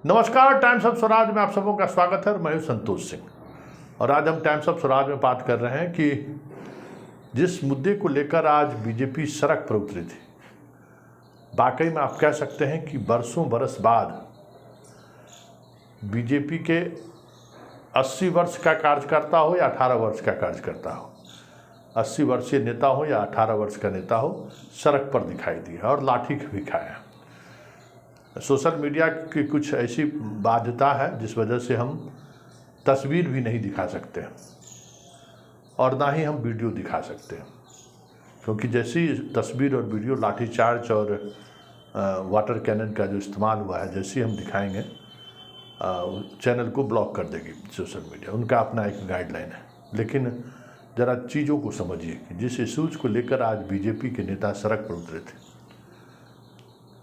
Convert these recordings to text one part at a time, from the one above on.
नमस्कार, times of Swaraj में आप सबों का स्वागत है। मैं हूं संतोष सिंह और आज हम टाइम्स ऑफ स्वराज में बात कर रहे हैं कि जिस मुद्दे को लेकर आज बीजेपी सड़क पर उतरी थी, वाकई में आप कह सकते हैं कि बरसों बरस बाद बीजेपी के 80 वर्ष का कार्यकर्ता हो या 18 वर्ष का कार्यकर्ता हो, 80 वर्षीय नेता हो या 18 वर्ष का नेता हो, सड़क पर दिखाई दिया और लाठी भी खाया। सोशल मीडिया की कुछ ऐसी बाध्यता है जिस वजह से हम तस्वीर भी नहीं दिखा सकते और ना ही हम वीडियो दिखा सकते हैं, क्योंकि जैसी तस्वीर और वीडियो लाठीचार्ज और वाटर कैनन का जो इस्तेमाल हुआ है, जैसे हम दिखाएंगे चैनल को ब्लॉक कर देगी सोशल मीडिया। उनका अपना एक गाइडलाइन है। लेकिन ज़रा चीज़ों को समझिए कि जिस इशूज़ को लेकर आज बीजेपी के नेता सड़क पर उतरे थे,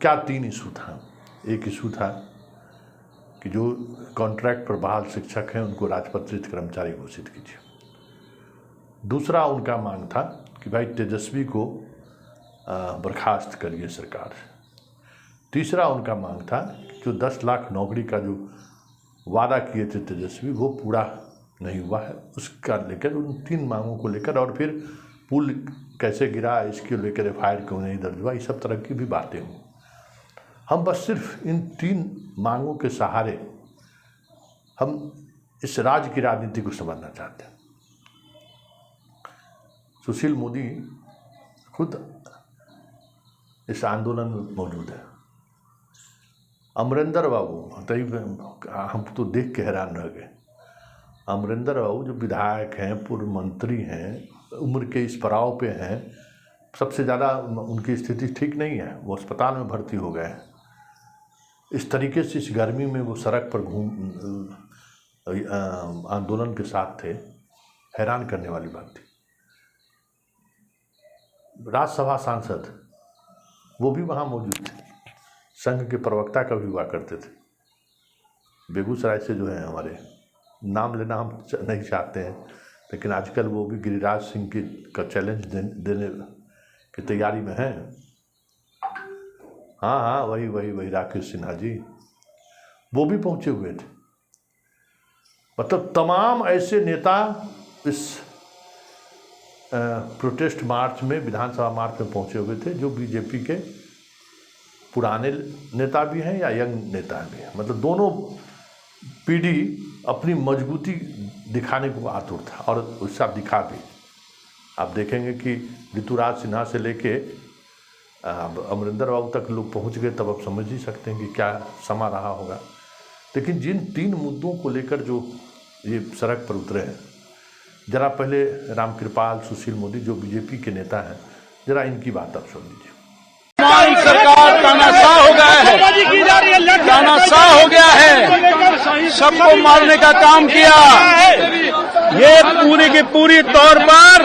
क्या 3 इशू था। एक इशू था कि जो कॉन्ट्रैक्ट पर बहाल शिक्षक हैं उनको राजपत्रित कर्मचारी घोषित कीजिए। दूसरा उनका मांग था कि भाई तेजस्वी को बर्खास्त करिए सरकार से। तीसरा उनका मांग था कि जो 10 लाख नौकरी का जो वादा किए थे तेजस्वी, वो पूरा नहीं हुआ है, उसका लेकर उन 3 मांगों को लेकर, और फिर पुल कैसे गिरा इसके लेकर FIR क्यों नहीं दर्ज हुआ, इस सब तरह की भी बातें हुई। हम बस सिर्फ इन 3 मांगों के सहारे हम इस राज्य की राजनीति को समझना चाहते हैं। सुशील मोदी खुद इस आंदोलन में मौजूद है। अमरिंदर बाबू, हम तो देख के हैरान रह गए। अमरिंदर बाबू जो विधायक हैं, पूर्व मंत्री हैं, उम्र के इस पड़ाव पे हैं, सबसे ज़्यादा उनकी स्थिति ठीक नहीं है, वो अस्पताल में भर्ती हो गए हैं। इस तरीके से इस गर्मी में वो सड़क पर आंदोलन के साथ थे, हैरान करने वाली बात थी। राज्यसभा सांसद वो भी वहाँ मौजूद थे, संघ के प्रवक्ता का भी हुआ करते थे। बेगूसराय से जो है हमारे, नाम लेना हम नहीं चाहते हैं, लेकिन आजकल वो भी गिरिराज सिंह का चैलेंज देने की तैयारी में हैं। हाँ, वही राकेश सिन्हा जी, वो भी पहुँचे हुए थे। मतलब तमाम ऐसे नेता इस प्रोटेस्ट मार्च में, विधानसभा मार्च में पहुँचे हुए थे, जो बीजेपी के पुराने नेता भी हैं या यंग नेता भी हैं। मतलब दोनों पीढ़ी अपनी मजबूती दिखाने को आतुर था और उसका दिखा भी। आप देखेंगे कि ऋतुराज सिन्हा से लेके अमरिंदर बाबू तक लोग पहुंच गए, तब आप समझ ही सकते हैं कि क्या समा रहा होगा। लेकिन जिन 3 मुद्दों को लेकर जो ये सड़क पर उतरे हैं, जरा पहले रामकृपाल सुशील मोदी जो बीजेपी के नेता हैं, जरा इनकी बात आप सुन लीजिए। सरकार तानाशाह हो गया है, तानाशाह हो गया है, सबको मारने का काम किया। ये पूरी की पूरी तौर पर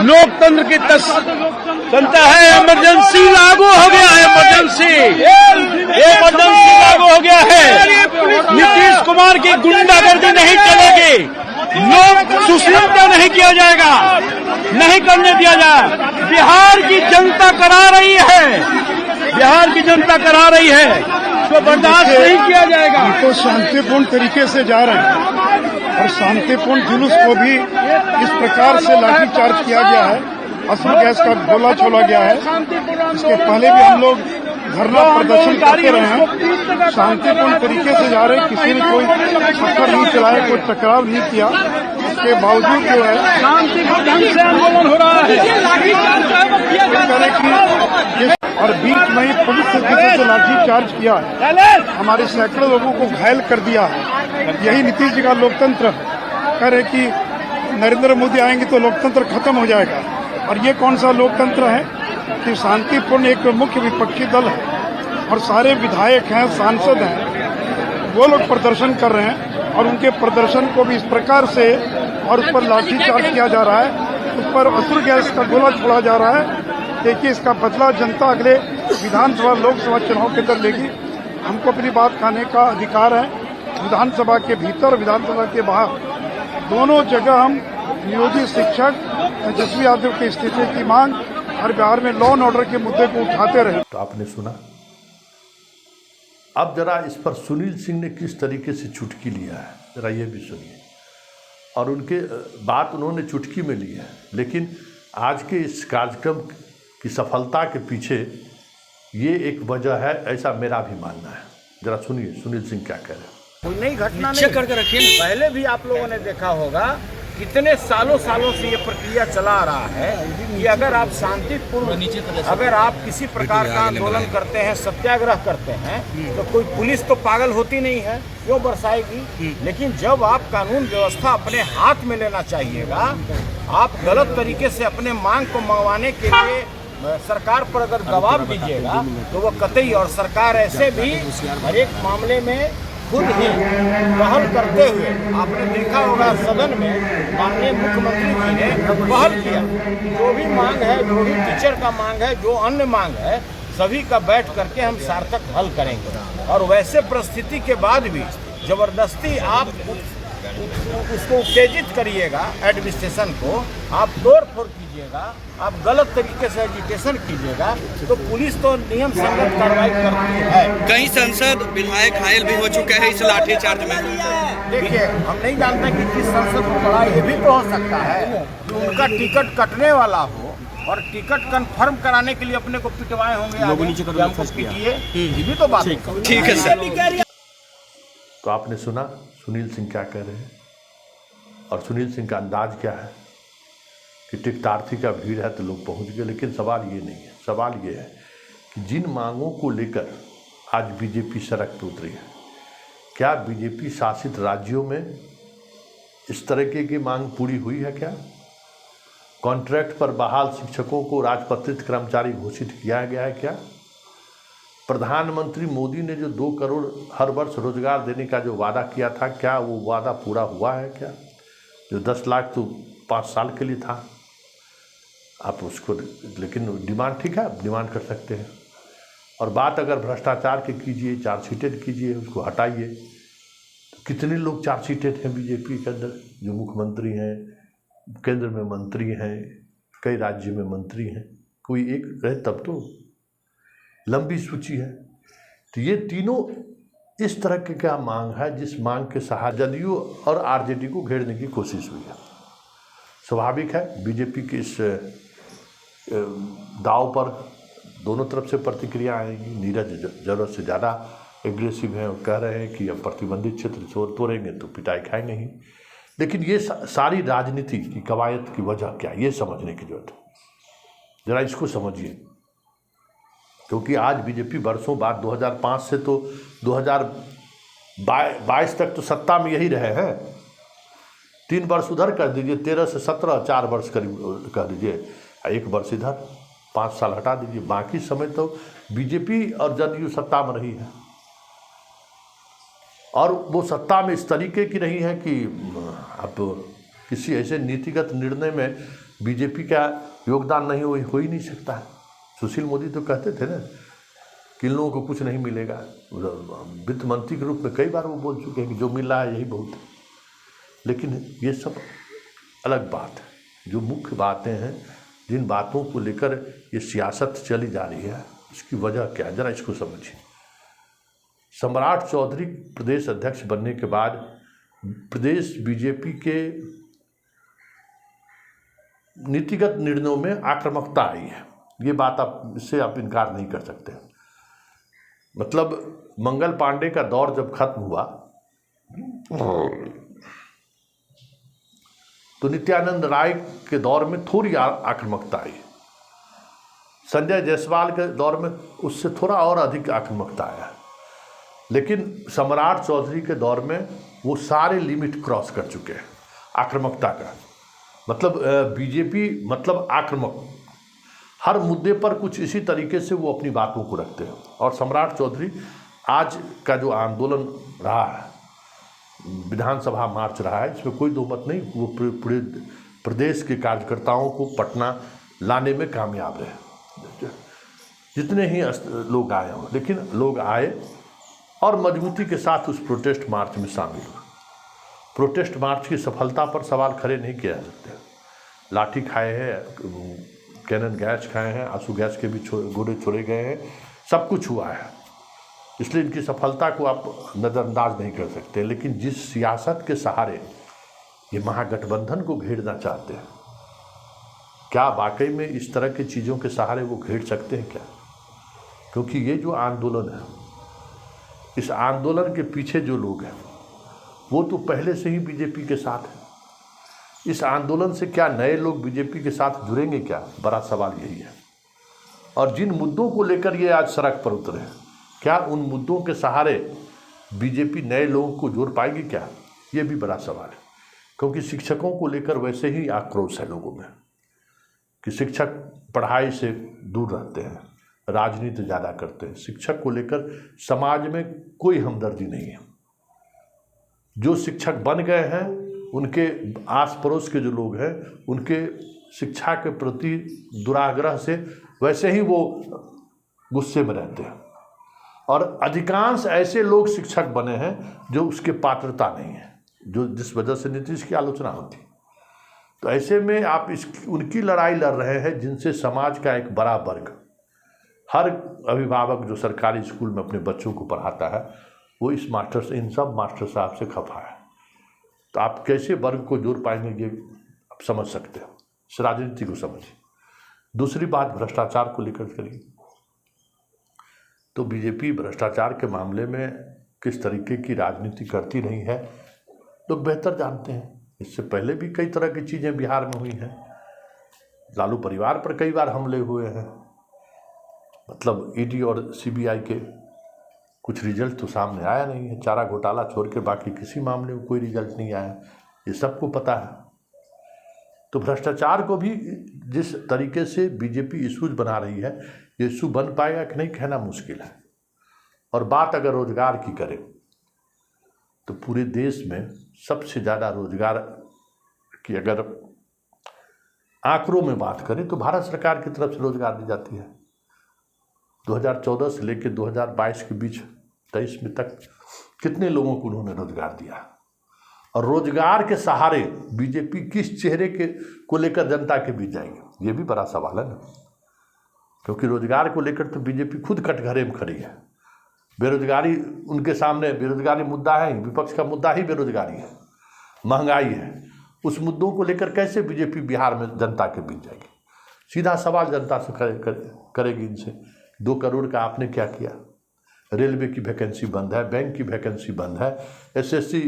लोकतंत्र की जनता है। इमरजेंसी लागू हो गया है, इमरजेंसी लागू हो गया है। नीतीश कुमार की गुंडागर्दी नहीं चलेगी, लोग सुशीलता नहीं किया जाएगा, नहीं करने दिया जाए। बिहार की जनता करा रही है, बिहार की जनता करा रही है, तो बर्दाश्त नहीं किया जाएगा। तो शांतिपूर्ण तरीके से जा रहे हैं और शांतिपूर्ण जुलूस को भी इस प्रकार से लाठीचार्ज किया गया है, असली गैस का गोला छोड़ा गया है। इसके पहले भी हम लोग धरना प्रदर्शन करते रहे हैं, शांतिपूर्ण तरीके से जा रहे हैं, किसी ने कोई पत्थर नहीं चलाया, कोई टकराव नहीं किया। इसके बावजूद जो है शांतिपूर्ण ढंग से आंदोलन हो रहा है, और बीच में ही पुलिस से किसी से लाठीचार्ज किया है, हमारे सैकड़ों लोगों को घायल कर दिया है। यही नीतीश जी का लोकतंत्र कह रहे कि नरेंद्र मोदी आएंगे तो लोकतंत्र खत्म हो जाएगा। और ये कौन सा लोकतंत्र है कि शांतिपूर्ण एक मुख्य विपक्षी दल है और सारे विधायक हैं, सांसद हैं, वो लोग प्रदर्शन कर रहे हैं और उनके प्रदर्शन को भी इस प्रकार से और उस पर लाठीचार्ज किया जा रहा है, उस पर असुर गैस का गोला छोड़ा जा रहा है। देखिए, इसका बदला जनता अगले विधानसभा लोकसभा चुनाव के अंदर लेगी। हमको अपनी बात कहने का अधिकार है, विधानसभा के भीतर और विधानसभा के बाहर दोनों जगह हम नियोजित शिक्षक तेजस्वी यादव के इस्तीफे की मांग और बिहार में लॉ एंड ऑर्डर के मुद्दे को उठाते रहे। तो आपने सुना अब जरा इस पर सुनील सिंह ने किस तरीके से चुटकी लिया है, जरा ये भी सुनिए। और उनके बात उन्होंने चुटकी में ली है, लेकिन आज के इस कार्यक्रम की सफलता के पीछे ये एक वजह है, ऐसा मेरा भी मानना है। जरा सुनिए सुनील सिंह क्या कह रहे हैं। कोई नई घटना नहीं करके रखिए। पहले भी आप लोगों ने देखा होगा कितने सालों से ये प्रक्रिया चला आ रहा है कि अगर आप शांतिपूर्ण, अगर आप किसी प्रकार का आंदोलन करते हैं, सत्याग्रह करते हैं, तो कोई पुलिस तो पागल होती नहीं है, क्यों बरसाएगी। लेकिन जब आप कानून व्यवस्था अपने हाथ में लेना चाहिएगा, आप गलत तरीके से अपने मांग को मंगवाने के लिए सरकार पर अगर दबाव दीजिएगा तो वो कतई, और सरकार ऐसे भी हर एक मामले में खुद ही पहल करते हुए, आपने देखा होगा सदन में माननीय मुख्यमंत्री जी ने पहल किया, जो भी मांग है, जो भी टीचर का मांग है, जो अन्य मांग है, सभी का बैठ करके हम सार्थक हल करेंगे। और वैसे परिस्थिति के बाद भी जबरदस्ती आप उसको उत्तेजित करिएगा, एडमिनिस्ट्रेशन को आप तोड़ फोड़ कीजिएगा, आप गलत तरीके से एजिटेशन कीजिएगा, तो पुलिस तो नियम संगत कार्रवाई करती है। कई सांसद विधायक घायल भी हो चुके हैं इस लाठीचार्ज में। देखिए, हम नहीं जानते कि किस सांसद को पड़ा, ये भी तो हो सकता है कि उनका टिकट कटने वाला हो और टिकट कंफर्म कराने के लिए अपने को पिटवाए होंगे, हमको पीटिए, ये भी तो बात है। ठीक है सर। तो आपने सुना सुनील सिंह क्या कह रहे हैं, और सुनील सिंह का अंदाज क्या है कि टिकटार्थी का भीड़ है तो लोग पहुंच गए। लेकिन सवाल ये नहीं है, सवाल ये है कि जिन मांगों को लेकर आज बीजेपी सड़क पर उतरी है, क्या बीजेपी शासित राज्यों में इस तरह की मांग पूरी हुई है? क्या कॉन्ट्रैक्ट पर बहाल शिक्षकों को राजपत्रित कर्मचारी घोषित किया गया है? क्या प्रधानमंत्री मोदी ने जो 2 करोड़ हर वर्ष रोजगार देने का जो वादा किया था, क्या वो वादा पूरा हुआ है? क्या जो 10 लाख तो 5 साल के लिए था, आप उसको, लेकिन डिमांड ठीक है, डिमांड कर सकते हैं। और बात अगर भ्रष्टाचार की कीजिए, चार्जशीटेड कीजिए, उसको हटाइए। तो कितने लोग चार्जशीटेड हैं बीजेपी के अंदर, जो मुख्यमंत्री हैं, केंद्र में मंत्री हैं, कई राज्य में मंत्री हैं, कोई एक रहे तब तो, लंबी सूची है। तो ये तीनों इस तरह के क्या मांग है, जिस मांग के सहारे जदयू और आरजेडी को घेरने की कोशिश हुई है। स्वाभाविक है बीजेपी के इस दाव पर दोनों तरफ से प्रतिक्रिया आएगी। नीरज जरूरत से ज़्यादा एग्रेसिव हैं और कह रहे हैं कि अब प्रतिबंधित क्षेत्र तोड़ेंगे तो पिटाई खाएंगे ही। लेकिन ये सारी राजनीति की कवायद की वजह क्या है, ये समझने की जरूरत है। जरा इसको समझिए, क्योंकि आज बीजेपी वर्षों बाद 2005 से तो 2022 तक तो सत्ता में यही रहे हैं। 3 वर्ष उधर कर दीजिए, 13 से 17, 4 वर्ष करीब कर दीजिए, 1 वर्ष इधर, 5 साल हटा दीजिए, बाकी समय तो बीजेपी और जदयू सत्ता में रही है। और वो सत्ता में इस तरीके की रही है कि अब किसी ऐसे नीतिगत निर्णय में बीजेपी का योगदान नहीं हो ही नहीं सकता है। सुशील मोदी तो कहते थे ना कि इन लोगों को कुछ नहीं मिलेगा। वित्त मंत्री के रूप में कई बार वो बोल चुके हैं कि जो मिल रहा है यही बहुत है। लेकिन ये सब अलग बात है। जो मुख्य बातें हैं, जिन बातों को लेकर ये सियासत चली जा रही है, इसकी वजह क्या है, जरा इसको समझिए। सम्राट चौधरी प्रदेश अध्यक्ष बनने के बाद प्रदेश बीजेपी के नीतिगत निर्णयों में आक्रामकता आई है। ये बात इससे आप इनकार नहीं कर सकते। मतलब मंगल पांडे का दौर जब खत्म हुआ तो नित्यानंद राय के दौर में थोड़ी आक्रामकता आई। संजय जायसवाल के दौर में उससे थोड़ा और अधिक आक्रामकता आया। लेकिन सम्राट चौधरी के दौर में वो सारे लिमिट क्रॉस कर चुके हैं आक्रामकता का। मतलब बीजेपी मतलब आक्रामक, हर मुद्दे पर कुछ इसी तरीके से वो अपनी बातों को रखते हैं। और सम्राट चौधरी आज का जो आंदोलन रहा है, विधानसभा मार्च रहा है, इसमें कोई दो मत नहीं, वो पूरे प्रदेश के कार्यकर्ताओं को पटना लाने में कामयाब रहे। जितने ही लोग आए हों, लेकिन लोग आए और मजबूती के साथ उस प्रोटेस्ट मार्च में शामिल हुए। प्रोटेस्ट मार्च की सफलता पर सवाल खड़े नहीं किए जा सकते। लाठी खाए हैं, कैनन गैस खाए हैं, आंसू गैस के भी गोले छोड़े गए हैं, सब कुछ हुआ है। इसलिए इनकी सफलता को आप नज़रअंदाज नहीं कर सकते। लेकिन जिस सियासत के सहारे ये महागठबंधन को घेरना चाहते हैं, क्या वाकई में इस तरह की चीज़ों के सहारे वो घेर सकते हैं क्या? क्योंकि ये जो आंदोलन है, इस आंदोलन के पीछे जो लोग हैं वो तो पहले से ही बीजेपी के साथ हैं। इस आंदोलन से क्या नए लोग बीजेपी के साथ जुड़ेंगे क्या? बड़ा सवाल यही है। और जिन मुद्दों को लेकर ये आज सड़क पर उतरे हैं, क्या उन मुद्दों के सहारे बीजेपी नए लोगों को जोड़ पाएगी क्या? ये भी बड़ा सवाल है। क्योंकि शिक्षकों को लेकर वैसे ही आक्रोश है लोगों में कि शिक्षक पढ़ाई से दूर रहते हैं, राजनीति ज़्यादा करते हैं। शिक्षक को लेकर समाज में कोई हमदर्दी नहीं है। जो शिक्षक बन गए हैं, उनके आस पड़ोस के जो लोग हैं, उनके शिक्षा के प्रति दुराग्रह से वैसे ही वो गुस्से में रहते हैं। और अधिकांश ऐसे लोग शिक्षक बने हैं जो उसके पात्रता नहीं है, जो जिस वजह से नीतीश की आलोचना होती। तो ऐसे में आप उनकी लड़ाई लड़ रहे हैं जिनसे समाज का एक बड़ा वर्ग, हर अभिभावक जो सरकारी स्कूल में अपने बच्चों को पढ़ाता है, वो इन सब मास्टर साहब से खफा है। तो आप कैसे वर्ग को जोड़ पाएंगे, ये आप समझ सकते हो। इस राजनीति को समझिए। दूसरी बात भ्रष्टाचार को लेकर करिए। तो बीजेपी भ्रष्टाचार के मामले में किस तरीके की राजनीति करती रही है लोग बेहतर जानते हैं। इससे पहले भी कई तरह की चीज़ें बिहार में हुई हैं। लालू परिवार पर कई बार हमले हुए हैं। मतलब ईडी और सीबीआई के कुछ रिजल्ट तो सामने आया नहीं है। चारा घोटाला छोड़ के बाकी किसी मामले में कोई रिजल्ट नहीं आया, ये सबको पता है। तो भ्रष्टाचार को भी जिस तरीके से बीजेपी इशूज बना रही है, ये इशू बन पाएगा कि नहीं कहना मुश्किल है। और बात अगर रोजगार की करें तो पूरे देश में सबसे ज़्यादा रोजगार की अगर आंकड़ों में बात करें तो भारत सरकार की तरफ से रोजगार दी जाती है। 2014 से लेकर 2022 के बीच 23 में तक कितने लोगों को उन्होंने रोजगार दिया। और रोजगार के सहारे बीजेपी किस चेहरे को लेकर जनता के बीच जाएगी, ये भी बड़ा सवाल है ना। क्योंकि रोजगार को लेकर तो बीजेपी खुद कटघरे में खड़ी है। बेरोजगारी उनके सामने, बेरोजगारी मुद्दा है, विपक्ष का मुद्दा ही बेरोजगारी है, महंगाई है। उस मुद्दों को लेकर कैसे बीजेपी बिहार में जनता के बीच जाएगी? सीधा सवाल जनता से करेगी इनसे, 2 करोड़ का आपने क्या किया? रेलवे की वैकेंसी बंद है, बैंक की वैकेंसी बंद है, एसएससी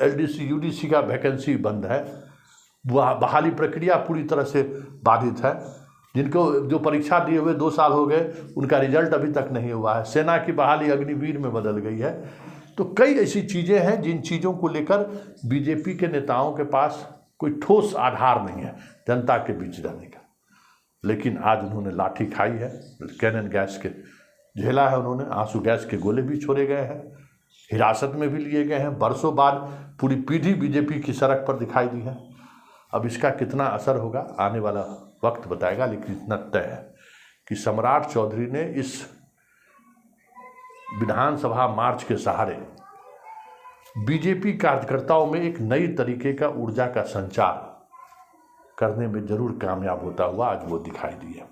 एलडीसी यूडीसी का वैकेंसी बंद है, बहाली प्रक्रिया पूरी तरह से बाधित है। जिनको जो परीक्षा दिए हुए 2 साल हो गए, उनका रिजल्ट अभी तक नहीं हुआ है। सेना की बहाली अग्निवीर में बदल गई है। तो कई ऐसी चीज़ें हैं जिन चीज़ों को लेकर बीजेपी के नेताओं के पास कोई ठोस आधार नहीं है जनता के बीच जाने का। लेकिन आज उन्होंने लाठी खाई है, कैनन गैस के झेला है उन्होंने, आंसू गैस के गोले भी छोड़े गए हैं, हिरासत में भी लिए गए हैं। बरसों बाद पूरी पीढ़ी बीजेपी की सड़क पर दिखाई दी है। अब इसका कितना असर होगा आने वाला वक्त बताएगा। लेकिन इतना तय है कि सम्राट चौधरी ने इस विधानसभा मार्च के सहारे बीजेपी कार्यकर्ताओं में एक नई तरीके का ऊर्जा का संचार करने में जरूर कामयाब होता हुआ आज वो दिखाई दिए।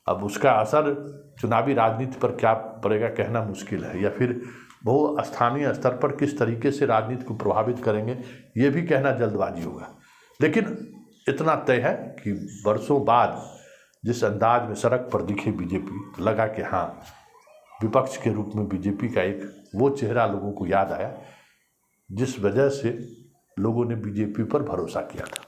अब उसका असर चुनावी राजनीति पर क्या पड़ेगा कहना मुश्किल है, या फिर बहु स्थानीय स्तर पर किस तरीके से राजनीति को प्रभावित करेंगे ये भी कहना जल्दबाजी होगा। लेकिन इतना तय है कि वर्षों बाद जिस अंदाज में सड़क पर दिखी बीजेपी, तो लगा कि हाँ, विपक्ष के रूप में बीजेपी का एक वो चेहरा लोगों को याद आया जिस वजह से लोगों ने बीजेपी पर भरोसा किया था।